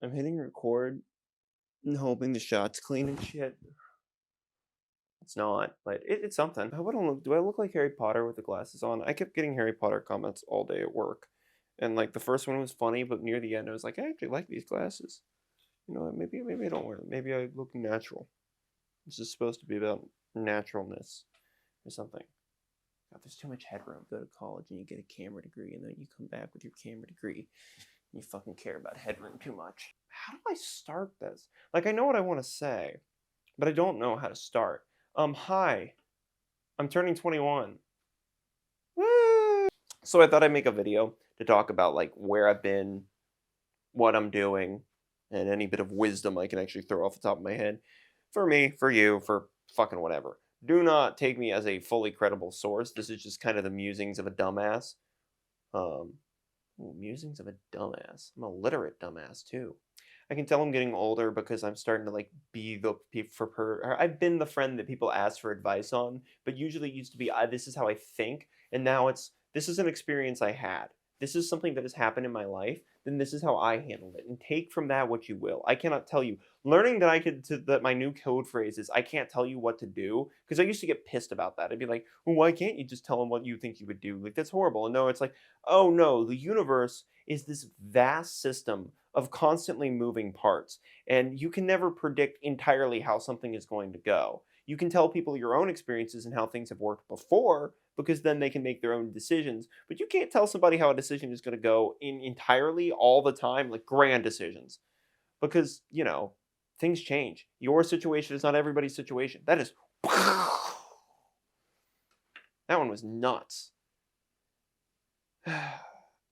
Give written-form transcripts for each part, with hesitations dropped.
I'm hitting record and hoping the shot's clean and shit. It's not, but it's something. How do I look? Do I look like Harry Potter with the glasses on? I kept getting Harry Potter comments all day at work, and like the first one was funny, but near the end I was like, I actually like these glasses. You know, what, maybe I don't wear them. Maybe I look natural. This is supposed to be about naturalness or something. God, there's too much headroom. Go to college and you get a camera degree, and then you come back with your camera degree. And you fucking care about headroom too much. How do I start this? Like, I know what I want to say, but I don't know how to start. Hi, I'm turning 21. Woo! So I thought I'd make a video to talk about like where I've been, what I'm doing, and any bit of wisdom I can actually throw off the top of my head. For me, for you, for fucking whatever. Do not take me as a fully credible source. This is just kind of the musings of a dumbass. Um, Musings of a dumbass. I'm a literate dumbass too. I can tell I'm getting older because I'm starting to like be the or I've been the friend that people ask for advice on, but usually it used to be this is how I think, and now it's this is an experience I had. This is something that has happened in my life. Then this is how I handled it, and take from that what you will. I cannot tell you. Learning that I could that my new code phrase is I can't tell you what to do because I used to get pissed about that. I'd be like, well, why can't you just tell them what you think you would do? Like that's horrible. And no, it's like, oh no, the universe is this vast system of constantly moving parts, and you can never predict entirely how something is going to go. You can tell people your own experiences and how things have worked before because then they can make their own decisions, but you can't tell somebody how a decision is going to go in entirely all the time, like grand decisions, because, things change. Your situation is not everybody's situation. That is that one was nuts.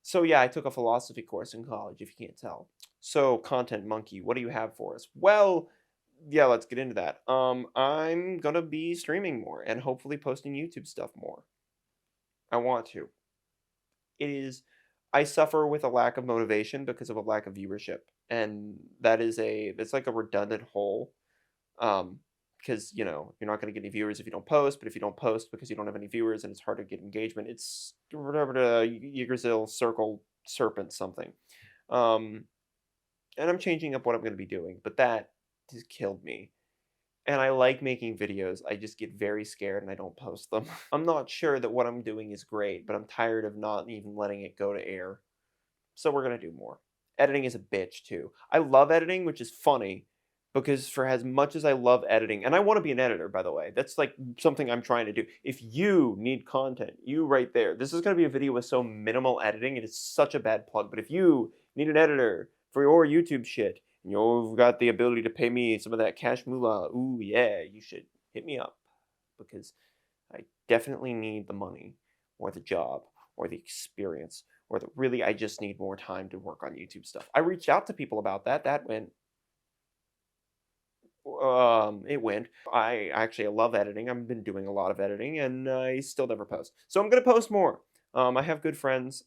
So yeah, I took a philosophy course in college, if you can't tell. So, Content Monkey, what do you have for us? Well, yeah, let's get into that. I'm gonna be streaming more and hopefully posting YouTube stuff more. I want to. It is I suffer with a lack of motivation because of a lack of viewership. And it's like a redundant hole. Um, because you're not going to get any viewers if you don't post, but if you don't post because you don't have any viewers and it's hard to get engagement, it's whatever the Yggdrasil circle serpent something. Um, and I'm changing up what I'm going to be doing, but that just killed me. And I like making videos. I just get very scared and I don't post them. I'm not sure that what I'm doing is great, but I'm tired of not even letting it go to air. So we're going to do more. Editing is a bitch too. I love editing, which is funny because for as much as I love editing, and I want to be an editor, by the way, that's like something I'm trying to do. If you need content, you right there, this is going to be a video with so minimal editing. It is such a bad plug. But if you need an editor for your YouTube shit, and you've got the ability to pay me some of that cash moolah, ooh, yeah, you should hit me up because I definitely need the money or the job or the experience or the really I just need more time to work on YouTube stuff. I reached out to people about that. That went it went. I actually love editing. I've been doing a lot of editing and I still never post. So I'm going to post more. I have good friends,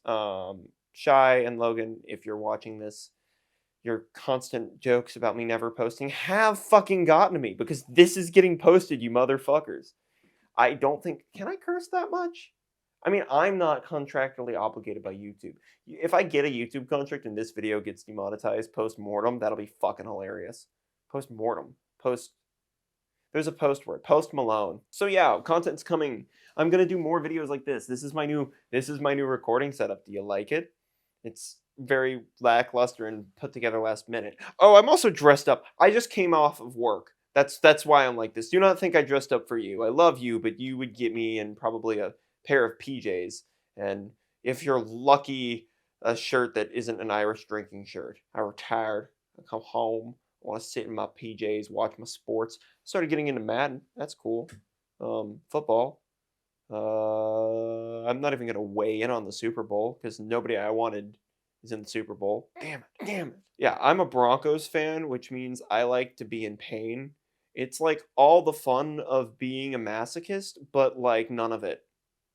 Shy and Logan, if you're watching this, your constant jokes about me never posting have fucking gotten to me because this is getting posted, you motherfuckers. I don't think can I curse that much? I mean, I'm not contractually obligated by YouTube. If I get a YouTube contract and this video gets demonetized post-mortem, that'll be fucking hilarious. Post-mortem. Post There's a post word. Post Malone. So yeah, content's coming. I'm gonna do more videos like this. This is my new recording setup. Do you like it? It's very lackluster and put together last minute. Oh, I'm also dressed up. I just came off of work. That's why I'm like this. Do not think I dressed up for you. I love you, but you would get me in probably a pair of PJs, and if you're lucky, a shirt that isn't an Irish drinking shirt. I retired. I come home. I want to sit in my PJs, watch my sports. Started getting into Madden. That's cool. Football. I'm not even gonna weigh in on the Super Bowl because nobody I wanted is in the Super Bowl. Damn it! Damn it! Yeah, I'm a Broncos fan, which means I like to be in pain. It's like all the fun of being a masochist, but like none of it.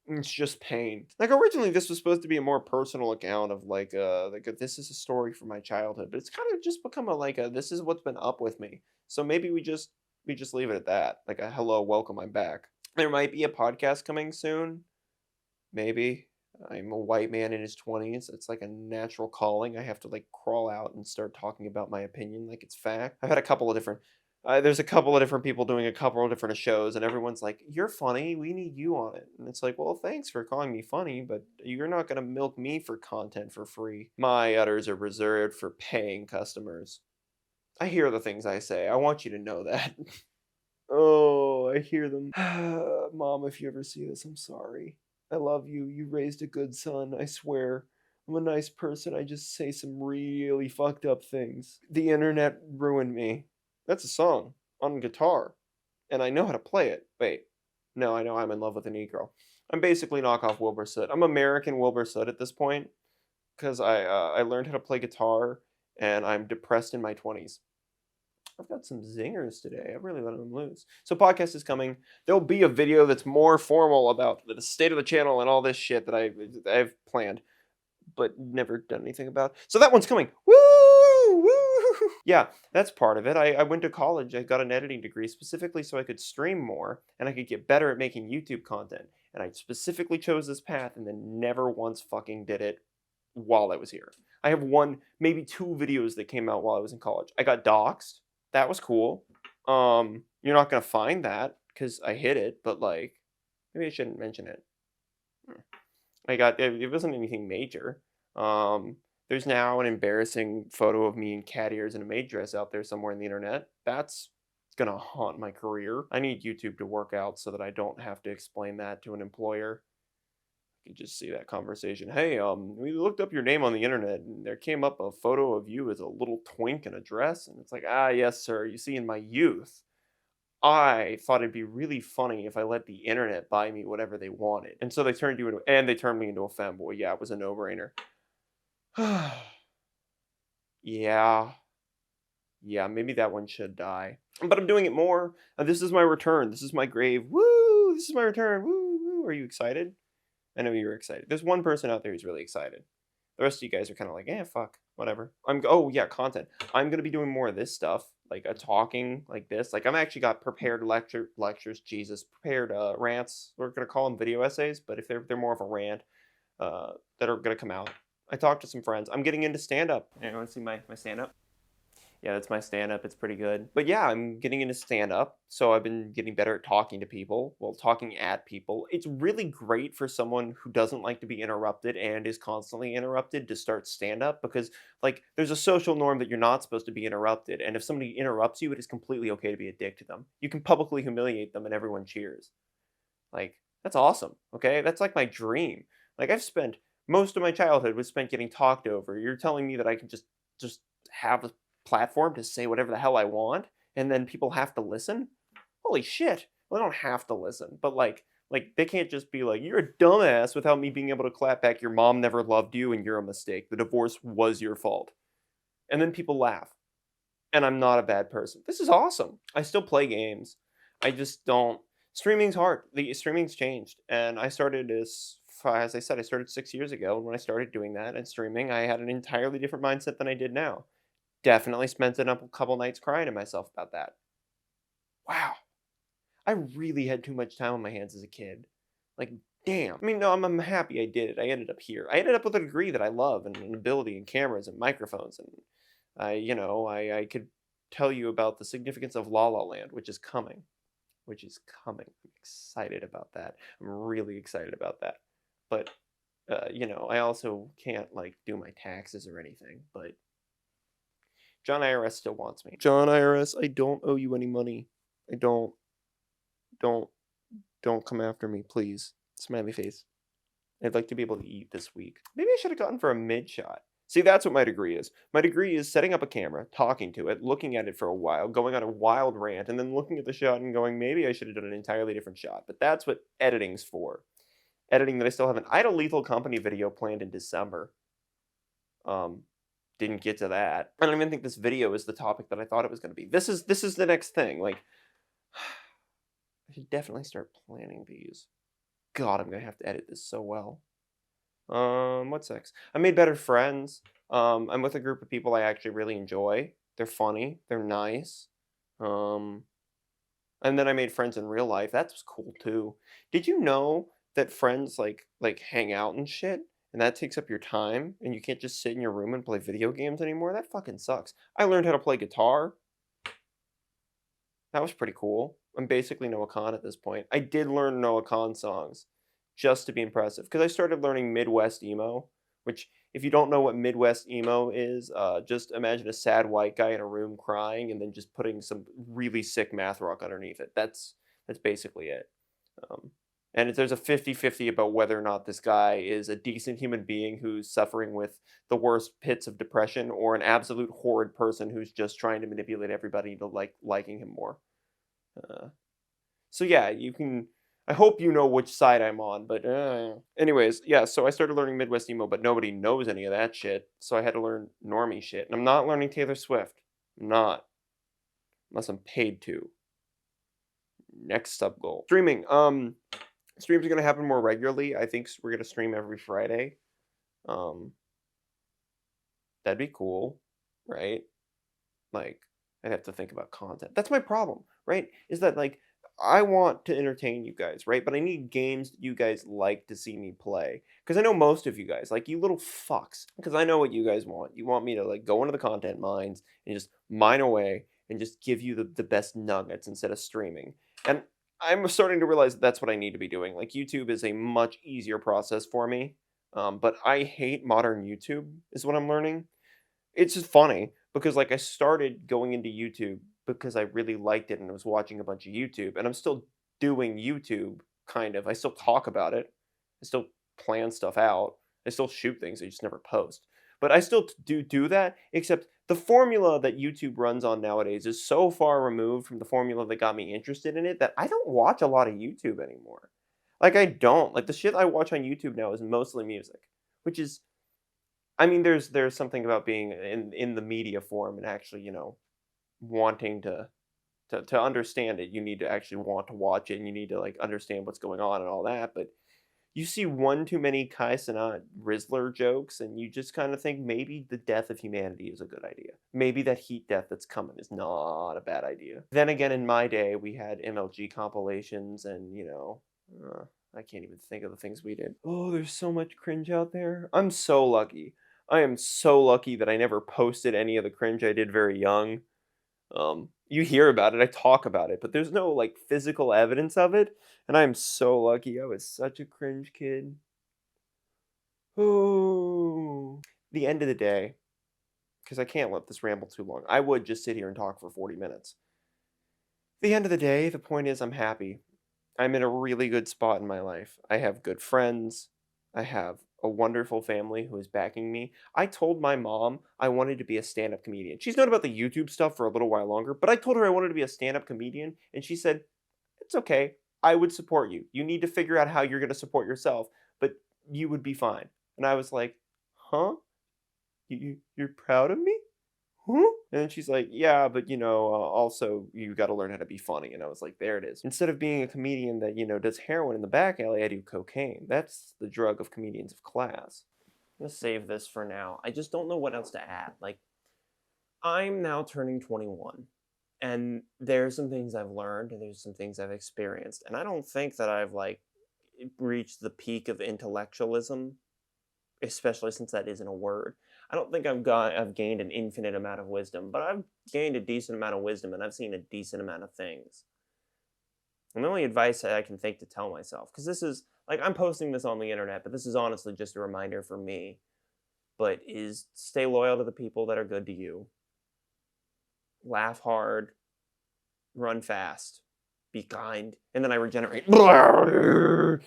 It's just pain. Like originally, this was supposed to be a more personal account of this is a story from my childhood, but it's kind of just become a this is what's been up with me. So maybe we just leave it at that. Like a hello, welcome, I'm back. There might be a podcast coming soon, maybe. I'm a white man in his 20s. It's like a natural calling. I have to like crawl out and start talking about my opinion like it's fact. I've had a couple of different there's a couple of different people doing a couple of different shows, and everyone's like, "You're funny. We need you on it." And it's like, "Well, thanks for calling me funny, but you're not going to milk me for content for free. My udders are reserved for paying customers." I hear the things I say. I want you to know that. Oh, I hear them. Mom, if you ever see this, I'm sorry. I love you. You raised a good son, I swear. I'm a nice person. I just say some really fucked up things. The internet ruined me. That's a song on guitar, and I know how to play it. Wait. No, I know I'm in love with a Negro. I'm basically knockoff Wilbur Soot. I'm American Wilbur Soot at this point because I learned how to play guitar, and I'm depressed in my 20s. I've got some zingers today. I really let them loose. So podcast is coming. There'll be a video that's more formal about the state of the channel and all this shit that I've planned, but never done anything about. So that one's coming. Woo! Woo! Yeah, that's part of it. I went to college. I got an editing degree specifically so I could stream more and I could get better at making YouTube content. And I specifically chose this path and then never once fucking did it while I was here. I have one, maybe two videos that came out while I was in college. I got doxxed. That was cool. You're not gonna find that because I hid it, but like, maybe I shouldn't mention it. Hmm. It wasn't anything major. There's now an embarrassing photo of me in cat ears and a maid dress out there somewhere in the internet. That's gonna haunt my career. I need YouTube to work out so that I don't have to explain that to an employer. You can just see that conversation. Hey, we looked up your name on the internet and there came up a photo of you as a little twink in a dress. And it's like, ah, yes, sir. You see, in my youth, I thought it'd be really funny if I let the internet buy me whatever they wanted. And so they turned me into a fanboy. Yeah, it was a no brainer. Yeah, yeah, maybe that one should die. But I'm doing it more. This is my return. This is my grave. Woo! This is my return. Woo! Woo! Are you excited? I know you're excited. There's one person out there who's really excited. The rest of you guys are kind of like, eh, fuck, whatever. Oh yeah, content. I'm gonna be doing more of this stuff, like a talking like this. Like I've actually got prepared lectures. Jesus, prepared rants. We're gonna call them video essays, but if they're more of a rant, that are gonna come out. I talked to some friends. I'm getting into stand up. You want to see my stand up? Yeah, that's my stand up. It's pretty good. But yeah, I'm getting into stand up. So I've been getting better at talking to people, well, talking at people. It's really great for someone who doesn't like to be interrupted and is constantly interrupted to start stand up because, like, there's a social norm that you're not supposed to be interrupted. And if somebody interrupts you, it is completely okay to be a dick to them. You can publicly humiliate them and everyone cheers. Like, that's awesome. Okay. That's like my dream. Like, I've spent most of my childhood was spent getting talked over. You're telling me that I can just have a platform to say whatever the hell I want, and then people have to listen? Holy shit! Well, they don't have to listen, but like they can't just be like, "You're a dumbass," without me being able to clap back. Your mom never loved you, and you're a mistake. The divorce was your fault, and then people laugh, and I'm not a bad person. This is awesome. I still play games. I just don't. Streaming's hard. The streaming's changed, and I started as I said, I started 6 years ago. And when I started doing that and streaming, I had an entirely different mindset than I did now. Definitely spent a couple nights crying to myself about that. Wow, I really had too much time on my hands as a kid. Like, damn. I mean, no, I'm happy I did it. I ended up here. I ended up with a degree that I love and an ability in cameras and microphones, and I could tell you about the significance of La La Land, which is coming. Which is coming. I'm excited about that. I'm really excited about that. But I also can't like do my taxes or anything. But John IRS still wants me. John IRS, I don't owe you any money. I don't don't come after me, please. Smiley face. I'd like to be able to eat this week. Maybe I should have gone for a mid shot. See, that's what my degree is. My degree is setting up a camera, talking to it, looking at it for a while, going on a wild rant, and then looking at the shot and going, maybe I should have done an entirely different shot. But that's what editing's for. Editing that I still haven't. I had a Lethal Company video planned in December. Didn't get to that. I don't even think this video is the topic that I thought it was going to be. This is the next thing. Like, I should definitely start planning these. God, I'm gonna have to edit this so well. What's next? I made better friends. I'm with a group of people I actually really enjoy. They're funny. They're nice. Um, and then I made friends in real life. That was cool too. Did you know that friends like hang out and shit, and that takes up your time, and you can't just sit in your room and play video games anymore. That fucking sucks. I learned how to play guitar. That was pretty cool. I'm basically Noah Kahn at this point. I did learn Noah Kahn songs just to be impressive because I started learning Midwest emo, which if you don't know what Midwest emo is, just imagine a sad white guy in a room crying and then just putting some really sick math rock underneath it. That's basically it. Um, and there's a 50-50 about whether or not this guy is a decent human being who's suffering with the worst pits of depression or an absolute horrid person who's just trying to manipulate everybody into liking him more. Uh, so yeah, you can. I hope you know which side I'm on, but anyways, yeah. So I started learning Midwest emo, but nobody knows any of that shit. So I had to learn normie shit, and I'm not learning Taylor Swift. I'm not, unless I'm paid to. Next sub goal, streaming. Streams are gonna happen more regularly. I think we're gonna stream every Friday. Um, that'd be cool, right? Like, I'd have to think about content. That's my problem, right? Is that like I want to entertain you guys, right? But I need games that you guys like to see me play. Because I know most of you guys, like you little fucks, because I know what you guys want. You want me to like go into the content mines and just mine away and just give you the best nuggets instead of streaming. And I'm starting to realize that that's what I need to be doing. Like YouTube is a much easier process for me. But I hate modern YouTube, is what I'm learning. It's just funny because, like, I started going into YouTube because I really liked it and I was watching a bunch of YouTube, and I'm still doing YouTube, kind of. I still talk about it. I still plan stuff out. I still shoot things, I just never post. But I still do that, except the formula that YouTube runs on nowadays is so far removed from the formula that got me interested in it that I don't watch a lot of YouTube anymore. Like, I don't. Like, the shit I watch on YouTube now is mostly music, which is I mean, there's something about being in the media form and actually, wanting to understand it. You need to actually want to watch it, and you need to like understand what's going on and all that. But you see one too many Kai Cenat Rizzler jokes, and you just kind of think maybe the death of humanity is a good idea. Maybe that heat death that's coming is not a bad idea. Then again, in my day, we had MLG compilations, and I can't even think of the things we did. Oh, there's so much cringe out there. I'm so lucky. I am so lucky that I never posted any of the cringe I did very young. You hear about it, I talk about it, but there's no like physical evidence of it, and I am so lucky. I was such a cringe kid. Oh, the end of the day, because I can't let this ramble too long. I would just sit here and talk for 40 minutes. The end of the day, the point is I'm happy. I'm in a really good spot in my life. I have good friends. I have a wonderful family who is backing me. I told my mom I wanted to be a stand up comedian. She's known about the YouTube stuff for a little while longer, but I told her I wanted to be a stand up comedian, and she said, "It's okay. I would support you. You need to figure out how you're going to support yourself, but you would be fine." And I was like, "Huh? You're proud of me?" Huh? And then she's like, yeah, but also you got to learn how to be funny. And I was like, there it is. Instead of being a comedian that, does heroin in the back alley, I do cocaine. That's the drug of comedians of class. I'm going to save this for now. I just don't know what else to add. Like, I'm now turning 21. And there's some things I've learned and there's some things I've experienced. And I don't think that I've, like, reached the peak of intellectualism, especially since that isn't a word. I don't think I've gained an infinite amount of wisdom, but I've gained a decent amount of wisdom and I've seen a decent amount of things. And the only advice that I can think to tell myself, because this is like I'm posting this on the internet, but this is honestly just a reminder for me, but is stay loyal to the people that are good to you. Laugh hard, run fast, be kind, and then I regenerate. I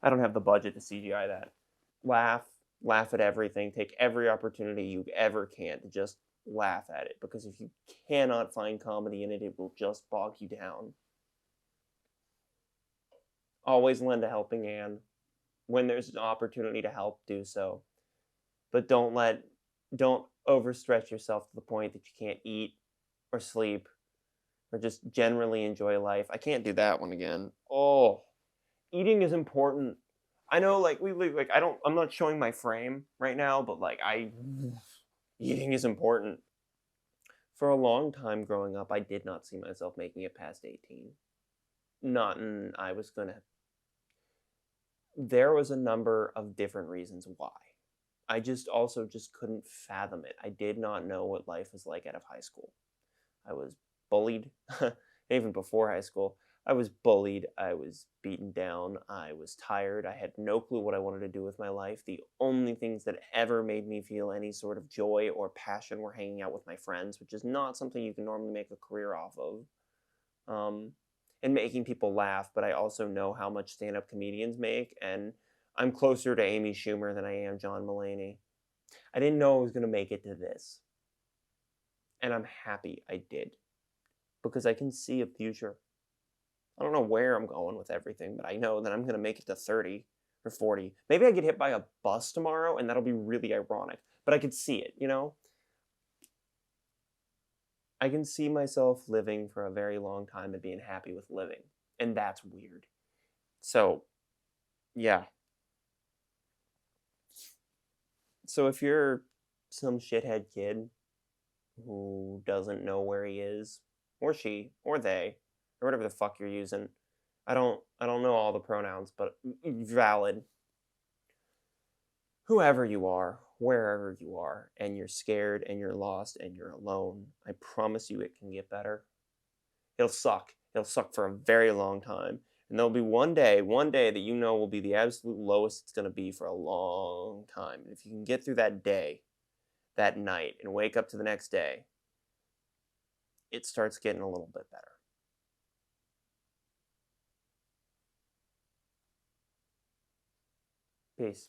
don't have the budget to CGI that. Laugh at everything, take every opportunity you ever can to just laugh at it, because if you cannot find comedy in it, it will just bog you down. Always lend a helping hand. When there's an opportunity to help, do so. But don't overstretch yourself to the point that you can't eat or sleep or just generally enjoy life. I can't do that one again. Oh, eating is important. I know, like I'm not showing my frame right now, but eating is important. For a long time growing up, I did not see myself making it past 18. Not in I was gonna. There was a number of different reasons why. I just also just couldn't fathom it. I did not know what life was like out of high school. I was bullied, even before high school. I was bullied. I was beaten down. I was tired. I had no clue what I wanted to do with my life. The only things that ever made me feel any sort of joy or passion were hanging out with my friends, which is not something you can normally make a career off of. Um, and making people laugh, but I also know how much stand-up comedians make, and I'm closer to Amy Schumer than I am John Mulaney. I didn't know I was gonna make it to this, and I'm happy I did because I can see a future. I don't know where I'm going with everything, but I know that I'm gonna make it to 30 or 40. Maybe I get hit by a bus tomorrow, and that'll be really ironic, but I could see it, you know? I can see myself living for a very long time and being happy with living, and that's weird. So, yeah. So if you're some shithead kid who doesn't know where he is, or she, or they, or whatever the fuck you're using, I don't know all the pronouns, but valid. Whoever you are, wherever you are, and you're scared and you're lost and you're alone, I promise you it can get better. It'll suck. It'll suck for a very long time. And there'll be one day that you know will be the absolute lowest it's going to be for a long time. And if you can get through that day, that night, and wake up to the next day, it starts getting a little bit better. Peace.